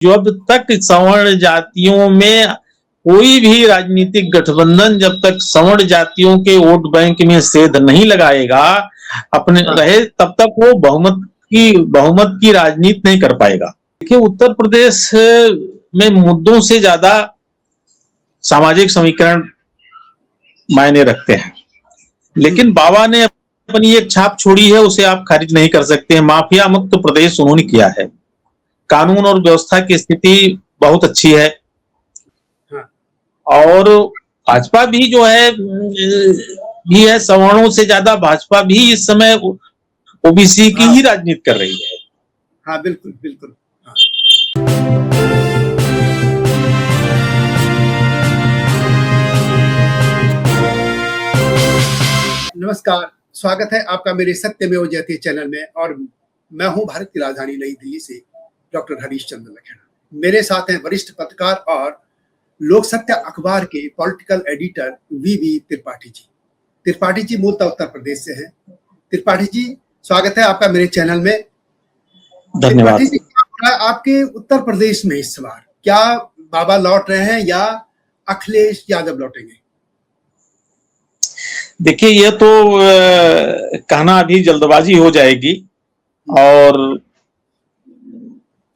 जब तक सवर्ण जातियों में कोई भी राजनीतिक गठबंधन जब तक सवर्ण जातियों के वोट बैंक में सेध नहीं लगाएगा अपने रहे, तब तक वो बहुमत की राजनीति नहीं कर पाएगा। देखिए, उत्तर प्रदेश में मुद्दों से ज्यादा सामाजिक समीकरण मायने रखते हैं, लेकिन बाबा ने अपनी एक छाप छोड़ी है, उसे आप खारिज नहीं कर सकते। माफिया मुक्त प्रदेश उन्होंने किया है, कानून और व्यवस्था की स्थिति बहुत अच्छी है, और भाजपा भी जो है भी है, सवर्णों से ज्यादा भाजपा भी इस समय ओबीसी की ही राजनीति कर रही है। हाँ, बिल्कुल बिल्कुल। नमस्कार, स्वागत है आपका मेरे सत्यमेव जयते चैनल में, और मैं हूं भारत की राजधानी नई दिल्ली से डॉक्टर हरीश चंद्र लखेड़ा। मेरे साथ हैं वरिष्ठ पत्रकार और लोक सत्य अखबार के पॉलिटिकल एडिटर वीवी त्रिपाठी जी। त्रिपाठी जी मूलतः उत्तर प्रदेश से हैं। त्रिपाठी जी, स्वागत है आपका मेरे चैनल में। धन्यवाद। जी, आपके उत्तर प्रदेश में इस बार क्या बाबा लौट रहे हैं या अखिलेश यादव लौटेंगे? देखिए, ये तो कहना अभी जल्दबाजी हो जाएगी, और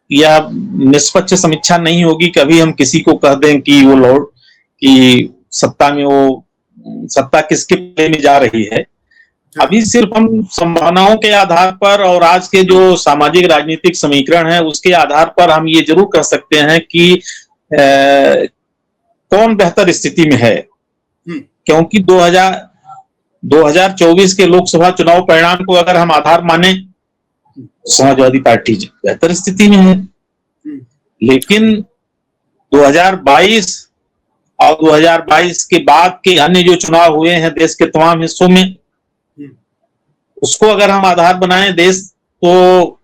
यह निष्पक्ष समीक्षा नहीं होगी। कभी हम किसी को कह दें कि वो लौट कि सत्ता किसके पल्ले में जा रही है। अभी सिर्फ हम संभावनाओं के आधार पर और आज के जो सामाजिक राजनीतिक समीकरण है उसके आधार पर हम ये जरूर कह सकते हैं कि कौन बेहतर स्थिति में है, क्योंकि 2024 के लोकसभा चुनाव परिणाम को अगर हम आधार माने, समाजवादी पार्टी बेहतर स्थिति में है, लेकिन 2022 और 2022 के बाद के अन्य जो चुनाव हुए हैं देश के तमाम हिस्सों में, उसको अगर हम आधार बनाएं देश, तो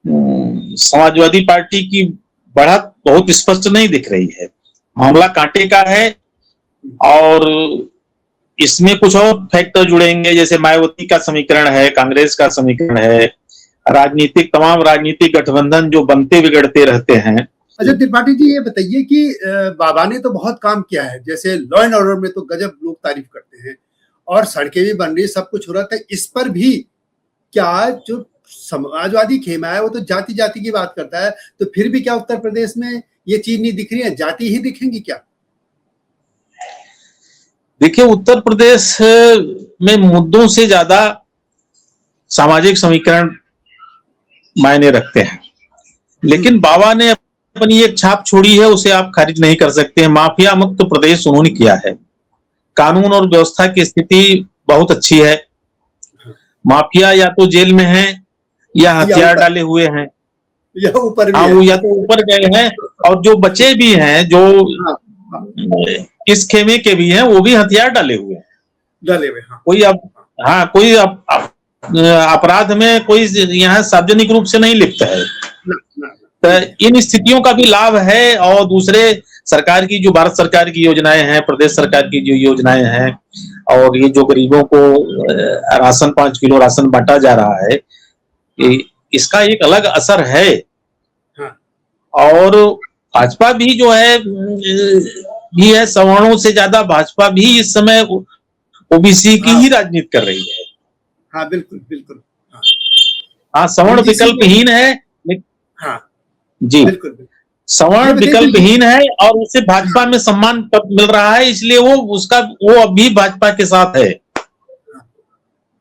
समाजवादी पार्टी की बढ़त बहुत स्पष्ट नहीं दिख रही है। मामला कांटे का है, और इसमें कुछ और फैक्टर जुड़ेंगे, जैसे मायावती का समीकरण है, कांग्रेस का समीकरण है, तमाम राजनीतिक गठबंधन जो बनते बिगड़ते रहते हैं। अच्छा त्रिपाठी जी, ये बताइए कि बाबा ने तो बहुत काम किया है, जैसे लॉ एंड ऑर्डर में तो गजब लोग तारीफ करते हैं, और सड़कें भी बन रही, सब कुछ हो रहा था। इस पर भी क्या जो समाजवादी खेमा है वो तो जाति जाति की बात करता है, तो फिर भी क्या उत्तर प्रदेश में ये चीज नहीं दिख रही है? जाति ही दिखेंगी क्या? देखिए, उत्तर प्रदेश में मुद्दों से ज्यादा सामाजिक समीकरण मायने रखते हैं, लेकिन बाबा ने अपनी एक छाप छोड़ी है, उसे आप खारिज नहीं कर सकते। माफिया मुक्त प्रदेश उन्होंने किया है, कानून और व्यवस्था की स्थिति बहुत अच्छी है। माफिया या तो जेल में है या हथियार डाले हुए हैं, या ऊपर या तो ऊपर गए हैं, और जो बचे भी हैं, जो इस खेमे के भी हैं, वो भी हथियार डाले हुए हैं। कोई अपराध में कोई यहाँ सार्वजनिक रूप से नहीं लिप्त है। तो इन स्थितियों का भी लाभ है, और दूसरे सरकार की जो भारत सरकार की योजनाएं हैं, प्रदेश सरकार की जो योजनाएं हैं, और ये जो गरीबों को राशन 5 किलो राशन बांटा जा रहा है, इसका एक अलग असर है। और भाजपा भी जो है भी है, सवर्णों से ज्यादा भाजपा भी इस समय ओबीसी की ही राजनीति कर रही है। हाँ, बिल्कुल बिल्कुल। हाँ, सवर्ण विकल्पहीन है। हाँ जी, सवर्ण विकल्पहीन है, और उसे भाजपा में सम्मान पद मिल रहा है, इसलिए वो अभी भाजपा के साथ है।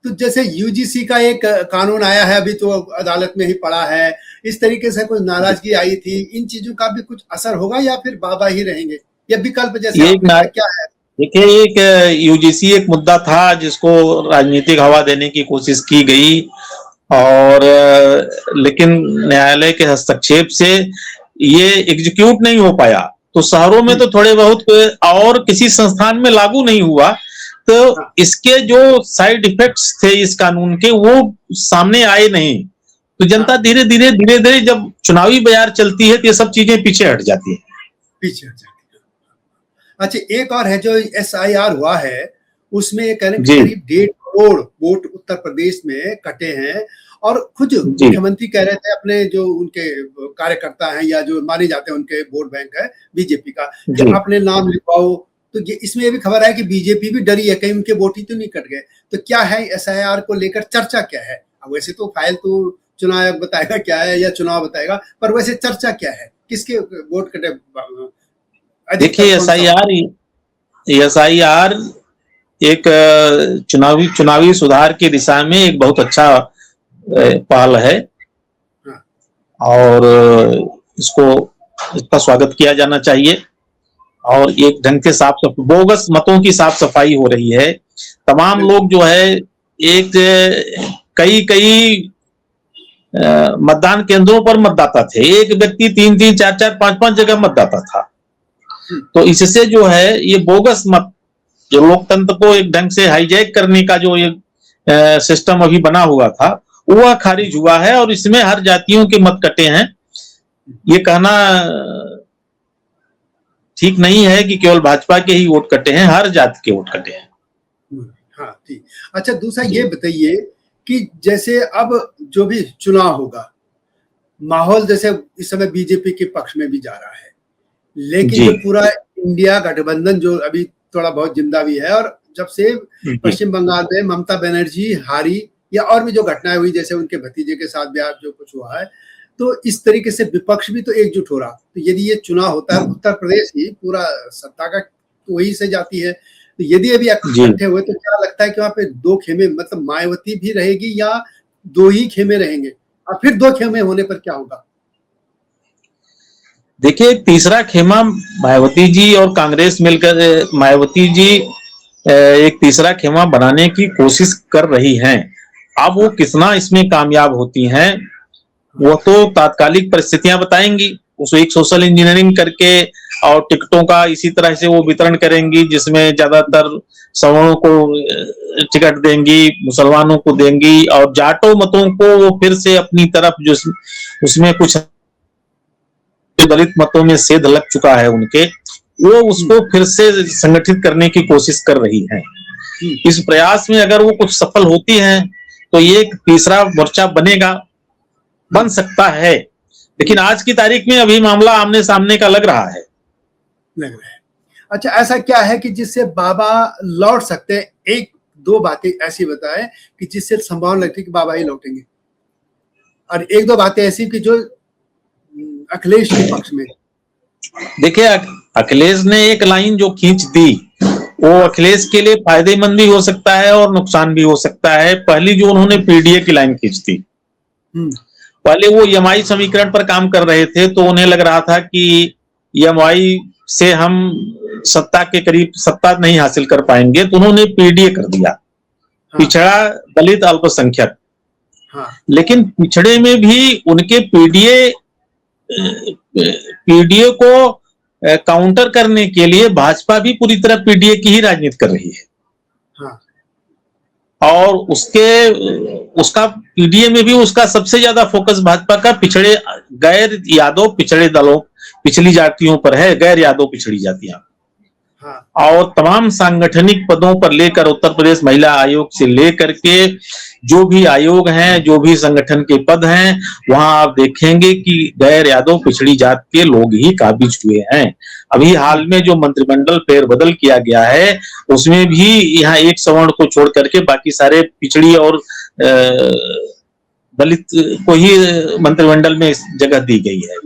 तो जैसे यूजीसी का एक कानून आया है, अभी तो अदालत में ही पड़ा है, इस तरीके से कोई नाराजगी आई थी, इन चीजों का भी कुछ असर होगा या फिर बाबा ही रहेंगे? या विकल्प जैसे क्या है? देखिए, एक यूजीसी एक मुद्दा था जिसको राजनीतिक हवा देने की कोशिश की गई, और लेकिन न्यायालय के हस्तक्षेप से ये एग्जीक्यूट नहीं हो पाया। तो शहरों में तो थोड़े बहुत, और किसी संस्थान में लागू नहीं हुआ, तो इसके जो साइड इफेक्ट्स थे इस कानून के, वो सामने आए नहीं। तो जनता धीरे धीरे जब चुनावी बाजार चलती है तो ये सब चीजें पीछे हट जाती है। अच्छा, एक और है जो SIR हुआ है, उसमें करीब 1.5 करोड़ वोट उत्तर प्रदेश में कटे हैं, और खुद मुख्यमंत्री कह रहे थे अपने जो उनके कार्यकर्ता हैं या जो माने जाते हैं उनके वोट बैंक है बीजेपी का कि अपने नाम लिखवाओ। तो ये इसमें ये भी खबर है कि बीजेपी भी डरी है कहीं उनके वोट ही तो नहीं कट गए। तो क्या है एसआईआर को लेकर चर्चा क्या है? अब वैसे तो फाइल तो चुनाव आयोग बताएगा क्या है या चुनाव बताएगा, पर वैसे चर्चा क्या है, किसके वोट कटे? देखिए एसआईआर एक चुनावी सुधार की दिशा में एक बहुत अच्छा पहल है और इसका स्वागत किया जाना चाहिए। और एक ढंग से बोगस मतों की साफ सफाई हो रही है। तमाम लोग जो है एक कई मतदान केंद्रों पर मतदाता थे, एक व्यक्ति 3-3, 4-4, 5-5 जगह मतदाता था। तो इससे जो है ये बोगस मत जो लोकतंत्र को एक ढंग से हाईजैक करने का जो एक सिस्टम अभी बना हुआ था वह खारिज हुआ है और इसमें हर जातियों के मत कटे हैं। ये कहना ठीक नहीं है कि केवल भाजपा के ही वोट कटे हैं, हर जाति के वोट कटे हैं। हाँ ठीक। अच्छा दूसरा ये बताइए कि जैसे अब जो भी चुनाव होगा माहौल जैसे इस समय बीजेपी के पक्ष में भी जा रहा है, लेकिन जो पूरा इंडिया गठबंधन जो अभी थोड़ा बहुत जिंदा भी है और जब से पश्चिम बंगाल में ममता बनर्जी हारी या और भी जो घटनाएं हुई जैसे उनके भतीजे के साथ भी जो कुछ हुआ है, तो इस तरीके से विपक्ष भी तो एकजुट हो रहा। तो यदि ये चुनाव होता है उत्तर प्रदेश ही पूरा सत्ता का तो वही से जाती है, तो यदि अभी इकट्ठे हुए तो क्या लगता है कि वहां पे दो खेमे मतलब मायावती भी रहेगी या दो ही खेमे रहेंगे और फिर दो खेमे होने पर क्या होगा? देखिए तीसरा खेमा मायावती जी और कांग्रेस मिलकर मायावती जी एक तीसरा खेमा बनाने की कोशिश कर रही हैं। अब वो कितना इसमें कामयाब होती हैं वो तो तात्कालिक परिस्थितियां बताएंगी। उसको एक सोशल इंजीनियरिंग करके और टिकटों का इसी तरह से वो वितरण करेंगी जिसमें ज्यादातर सवर्णों को टिकट देंगी, मुसलमानों को देंगी और जाटों मतों को वो फिर से अपनी तरफ जो उसमें कुछ दलित मतों में सेध लग चुका है उनके, वो उसको फिर से संगठित करने की कोशिश कर रही है। इस प्रयास में अगर वो कुछ सफल होती हैं तो ये एक तीसरा मोर्चा बन सकता है, लेकिन आज की तारीख में अभी मामला आमने सामने का लग रहा है। अच्छा ऐसा क्या है कि जिससे बाबा लौट सकते हैं? एक दो बातें ऐसी बताएं कि जिससे संभावना लगती है कि बाबा ही लौटेंगे, और एक दो बातें ऐसी कि जो अखिलेश के पक्ष में। देखिए अखिलेश ने एक लाइन जो खींच दी वो अखिलेश के लिए फायदेमंद भी हो सकता है और नुकसान भी हो सकता है। पहली जो उन्होंने पीडीए की लाइन खींच दी, पहले वो ईएमआई समीकरण पर काम कर रहे थे तो उन्हें लग रहा था कि ईएमआई से हम सत्ता के करीब सत्ता नहीं हासिल कर पाएंगे, तो उन्होंने पीडीए कर दिया। पिछड़ा दलित अल्पसंख्यक। लेकिन पिछड़े में भी उनके पीडीए को काउंटर करने के लिए भाजपा भी पूरी तरह पीडीए की ही राजनीति कर रही है। और उसका पीडीए में भी उसका सबसे ज्यादा फोकस भाजपा का पिछड़े गैर यादव पिछड़े दलों पिछली जातियों पर है, गैर यादव पिछड़ी जातियां। और तमाम सांगठनिक पदों पर लेकर उत्तर प्रदेश महिला आयोग से लेकर के जो भी आयोग हैं, जो भी संगठन के पद हैं, वहां आप देखेंगे कि गैर यादव पिछड़ी जात के लोग ही काबिज हुए हैं। अभी हाल में जो मंत्रिमंडल फेरबदल किया गया है उसमें भी यहाँ एक सवर्ण को छोड़ करके बाकी सारे पिछड़ी और दलित को ही मंत्रिमंडल में जगह दी गई है।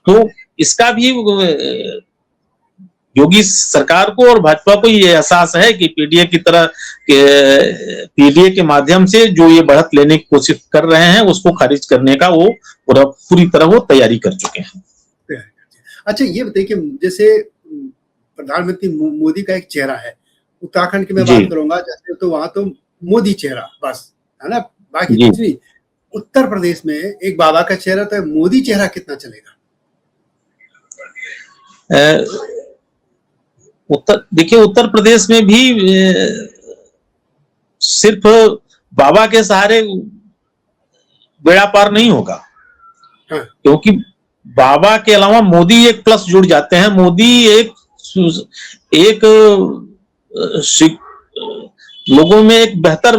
तो इसका भी योगी सरकार को और भाजपा को ये एहसास है कि पीडीए की तरह पीडीए के माध्यम से जो ये बढ़त लेने की कोशिश कर रहे हैं उसको खारिज करने का वो पूरी तरह वो तैयारी कर चुके हैं। अच्छा ये बताइए कि जैसे प्रधानमंत्री मोदी का एक चेहरा है, उत्तराखंड की मैं बात करूंगा जैसे, तो वहां तो मोदी चेहरा बस है ना, बाकी कुछ नहीं। उत्तर प्रदेश में एक बाबा का चेहरा, तो मोदी चेहरा कितना चलेगा? देखिए उत्तर प्रदेश में भी सिर्फ बाबा के सहारे बेड़ा पार नहीं होगा, क्योंकि बाबा के अलावा मोदी एक प्लस जुड़ जाते हैं। मोदी एक लोगों में एक बेहतर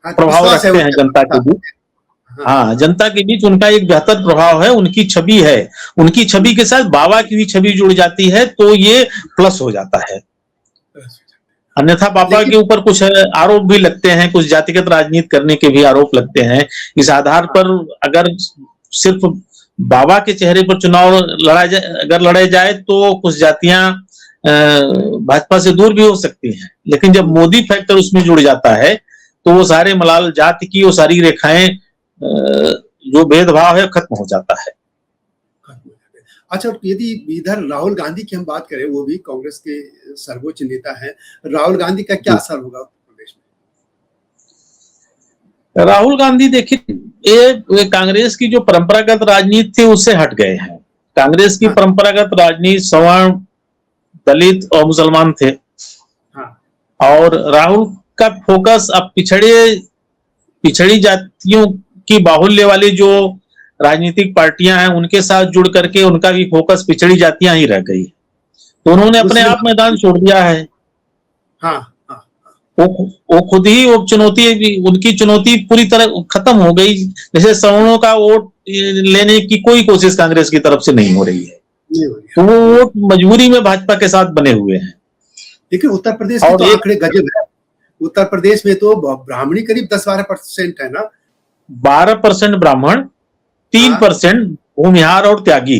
प्रभाव रखते हैं जनता के बीच। हाँ, जनता के बीच उनका एक बेहतर प्रभाव है, उनकी छवि है, उनकी छवि के साथ बाबा की भी छवि जुड़ जाती है तो ये प्लस हो जाता है। अन्यथा बाबा के ऊपर कुछ आरोप भी लगते हैं, कुछ जातिगत राजनीति करने के भी आरोप लगते हैं। इस आधार पर अगर सिर्फ बाबा के चेहरे पर चुनाव लड़े जाए तो कुछ जातियां भाजपा से दूर भी हो सकती हैं, लेकिन जब मोदी फैक्टर उसमें जुड़ जाता है तो वो सारे मलाल जाति की वो सारी रेखाएं जो भेदभाव है खत्म हो जाता है। अच्छा, यदि इधर राहुल गांधी की हम बात करें, वो भी कांग्रेस के सर्वोच्च नेता हैं, राहुल गांधी का क्या असर होगा उत्तर प्रदेश में? राहुल गांधी देखिए, ये कांग्रेस की जो परंपरागत राजनीति थी उससे हट गए हैं। कांग्रेस की परंपरागत राजनीति सवर्ण, दलित और मुसलमान थे। और राहुल का फोकस अब पिछड़ी जातियों की बाहुल्य वाली जो राजनीतिक पार्टियां हैं उनके साथ जुड़ करके उनका भी फोकस पिछड़ी जातियां ही रह गई, तो उन्होंने अपने आप मैदान छोड़ दिया है। वो खुद ही उनकी चुनौती पूरी तरह खत्म हो गई। जैसे सवर्णों का वोट लेने की कोई कोशिश कांग्रेस की तरफ से नहीं हो रही है, तो वो वोट मजबूरी में भाजपा के साथ बने हुए हैं। लेकिन उत्तर प्रदेश के तो आंकड़े गजब है। उत्तर प्रदेश में तो ब्राह्मणी करीब 10-12% है ना। 12% ब्राह्मण, 3% भूमिहार और त्यागी।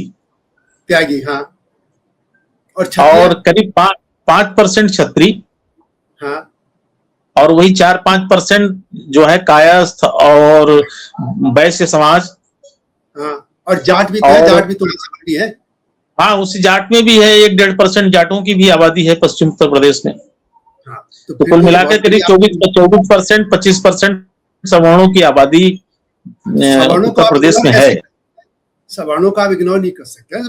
हाँ। और करीब 5% क्षत्रिय। हाँ। और वही 4-5% जो है कायस्थ और वैश्य समाज। हाँ। और जाट भी है, जाट भी तो है। हाँ, उसी जाट में भी है 1-1.5% जाटों की भी आबादी है पश्चिम उत्तर प्रदेश में। हाँ, तो कुल मिलाकर करीब 24%, 25% सवर्णों की आबादी उत्तर प्रदेश में है। सवर्णों का इग्नोर नहीं कर सकते।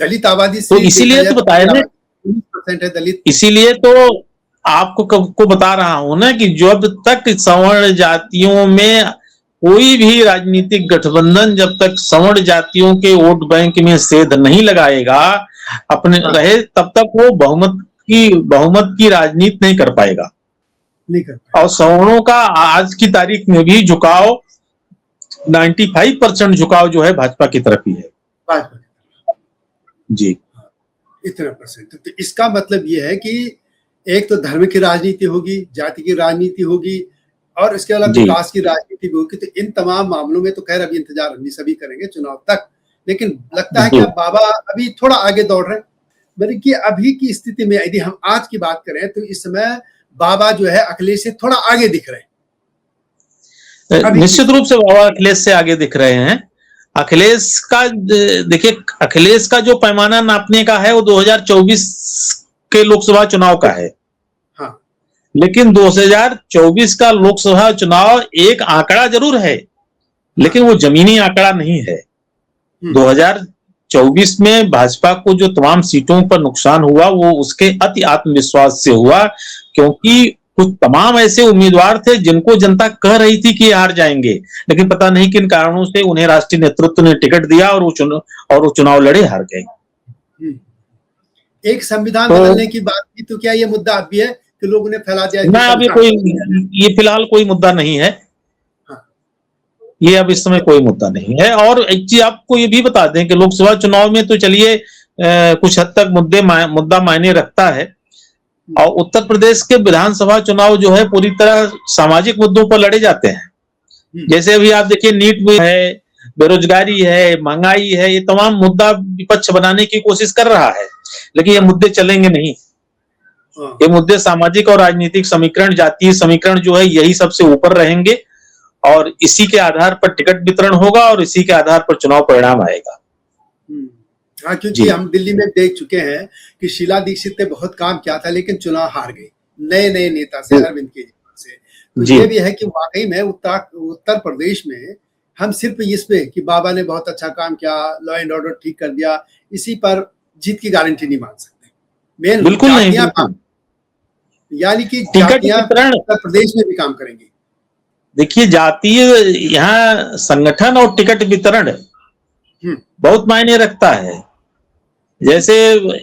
दलित आबादी तो इसीलिए तो बताया ना, 20% है दलित। इसीलिए तो आपको बता रहा हूं ना कि जब तक सवर्ण जातियों में कोई भी राजनीतिक गठबंधन जब तक सवर्ण जातियों के वोट बैंक में सेध नहीं लगाएगा अपने रहे, तब तक वो बहुमत की राजनीति नहीं कर पाएगा। और सवर्णों का आज की तारीख में भी झुकाव 95% झुकाव जो है भाजपा की तरफ ही है। जी, इतना परसेंट। तो इसका मतलब ये है कि एक तो धर्म की राजनीति होगी, जाति की राजनीति होगी और इसके अलावा विकास की राजनीति भी होगी। तो इन तमाम मामलों में तो खैर अभी इंतजार हम सभी करेंगे चुनाव तक, लेकिन लगता है कि अब बाबा अभी थोड़ा आगे दौड़ रहे हैं। मतलब कि अभी की स्थिति में यदि हम आज की बात करें तो इस समय बाबा जो है अखिलेश से थोड़ा आगे दिख रहे हैं। निश्चित रूप से बाबा अखिलेश से आगे दिख रहे हैं। अखिलेश का देखिए, अखिलेश का जो पैमाना नापने का है वो 2024 के लोकसभा चुनाव का है। हाँ। लेकिन 2024 का लोकसभा चुनाव एक आंकड़ा जरूर है, लेकिन वो जमीनी आंकड़ा नहीं है। 2024 में भाजपा को जो तमाम सीटों पर नुकसान हुआ वो उसके अति आत्मविश्वास से हुआ, क्योंकि कुछ तमाम ऐसे उम्मीदवार थे जिनको जनता कह रही थी कि हार जाएंगे, लेकिन पता नहीं किन कारणों से उन्हें राष्ट्रीय नेतृत्व ने टिकट दिया और वो चुनाव लड़े, हार गए। एक संविधान बदलने की बात की, तो क्या ये मुद्दा अब भी है कि लोग उन्हें फैला दिया? ना, अभी ये फिलहाल कोई मुद्दा नहीं है। ये अब इस समय कोई मुद्दा नहीं है। और एक चीज आपको ये भी बता दें कि लोकसभा चुनाव में तो चलिए कुछ हद तक मुद्दा मायने रखता है, और उत्तर प्रदेश के विधानसभा चुनाव जो है पूरी तरह सामाजिक मुद्दों पर लड़े जाते हैं। जैसे अभी आप देखिए, नीट में है, बेरोजगारी है, महंगाई है, ये तमाम मुद्दा विपक्ष बनाने की कोशिश कर रहा है, लेकिन ये मुद्दे चलेंगे नहीं। ये मुद्दे सामाजिक और राजनीतिक समीकरण, जातीय समीकरण जो है यही सबसे ऊपर रहेंगे, और इसी के आधार पर टिकट वितरण होगा और इसी के आधार पर चुनाव परिणाम आएगा। हाँ, क्योंकि हम दिल्ली में देख चुके हैं कि शीला दीक्षित ने बहुत काम किया था लेकिन चुनाव हार गई नए नेता से, अरविंद केजरीवाल से। तो ये भी है कि वाकई में उत्तर प्रदेश में हम सिर्फ इस पे कि बाबा ने बहुत अच्छा काम किया, लॉ एंड ऑर्डर ठीक कर दिया, इसी पर जीत की गारंटी नहीं मान सकते। मेन बिल्कुल नहीं, यानी कि जातियां उत्तर प्रदेश में भी काम करेंगी। देखिए, जातीय यहाँ संगठन और टिकट वितरण बहुत मायने रखता है। जैसे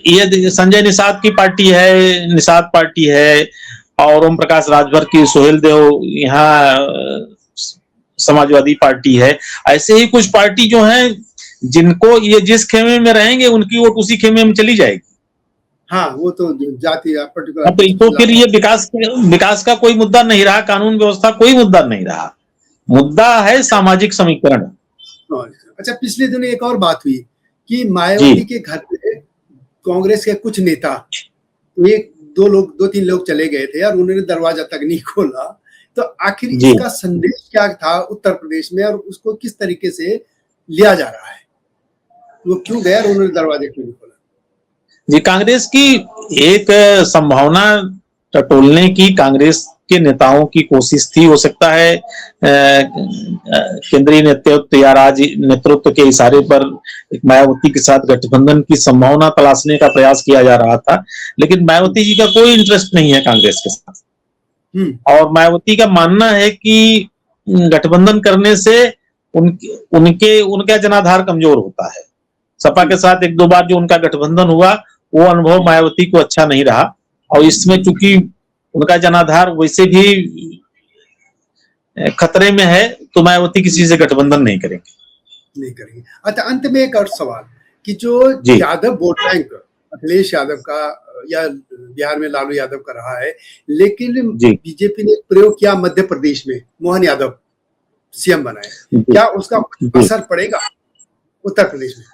ये संजय निषाद की पार्टी है, निषाद पार्टी है, और ओम प्रकाश राजभर की सोहेल देव यहाँ समाजवादी पार्टी है। ऐसे ही कुछ पार्टी जो है जिनको ये जिस खेमे में रहेंगे उनकी वोट उसी खेमे में चली जाएगी। हाँ, वो तो जाति पर्टिकुलर। तो फिर ये विकास का कोई मुद्दा नहीं रहा, कानून व्यवस्था कोई मुद्दा नहीं रहा, मुद्दा है सामाजिक समीकरण। अच्छा, पिछले दिनों एक और बात हुई कि मायावती के घर पे कांग्रेस के कुछ नेता, दो तीन लोग चले गए थे और उन्होंने दरवाजा तक नहीं खोला। तो आखिर इसका संदेश क्या था उत्तर प्रदेश में, और उसको किस तरीके से लिया जा रहा है? वो क्यों गए और उन्होंने दरवाजा क्यों नहीं खोला? जी, कांग्रेस की एक संभावना टटोलने की कांग्रेस के नेताओं की कोशिश थी। हो सकता है केंद्रीय नेतृत्व या राज्य नेतृत्व के इशारे पर मायावती के साथ गठबंधन की संभावना तलाशने का प्रयास किया जा रहा था, लेकिन मायावती जी का कोई इंटरेस्ट नहीं है कांग्रेस के साथ। और मायावती का मानना है कि गठबंधन करने से उनका जनाधार कमजोर होता है। सपा के साथ एक दो बार जो उनका गठबंधन हुआ वो अनुभव मायावती को अच्छा नहीं रहा, और इसमें चूंकि उनका जनाधार वैसे भी खतरे में है तो मायावती किसी से गठबंधन नहीं करेंगे। अच्छा, अंत में एक और सवाल कि जो यादव वोट बैंक अखिलेश यादव का या बिहार में लालू यादव का रहा है, लेकिन बीजेपी ने प्रयोग किया मध्य प्रदेश में, मोहन यादव सीएम बनाए, क्या उसका असर पड़ेगा उत्तर प्रदेश में?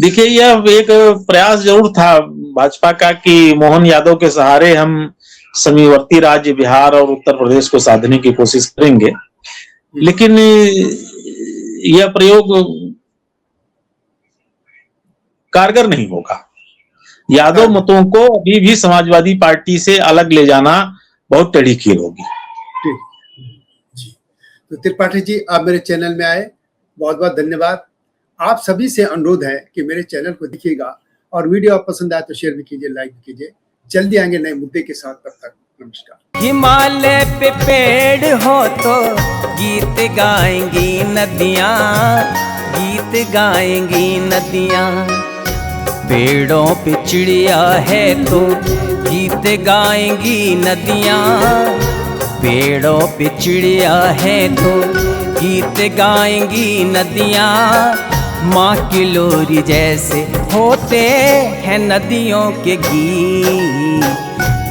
देखिए, यह एक प्रयास जरूर था भाजपा का कि मोहन यादव के सहारे हम समीवर्ती राज्य बिहार और उत्तर प्रदेश को साधने की कोशिश करेंगे, लेकिन यह प्रयोग कारगर नहीं होगा। यादव मतों को अभी भी समाजवादी पार्टी से अलग ले जाना बहुत टेढ़ी खीर होगी। जी, तो त्रिपाठी जी, आप मेरे चैनल में आए, बहुत बहुत धन्यवाद। आप सभी से अनुरोध है कि मेरे चैनल को देखिएगा और वीडियो आप पसंद आए तो शेयर भी कीजिए, लाइक भी कीजिए। जल्दी आएंगे नए मुद्दे के साथ, तब तक नमस्कार। हिमालय पे पेड़ हो तो गीत गाएंगी नदियाँ, गीत गाएंगी नदियाँ। पेड़ों पे चिड़िया है तो गीत गाएंगी नदियाँ, पेड़ों पे चिड़िया है तो गीत गाएंगी नदियाँ। माँ की लोरी जैसे होते हैं नदियों के गीत।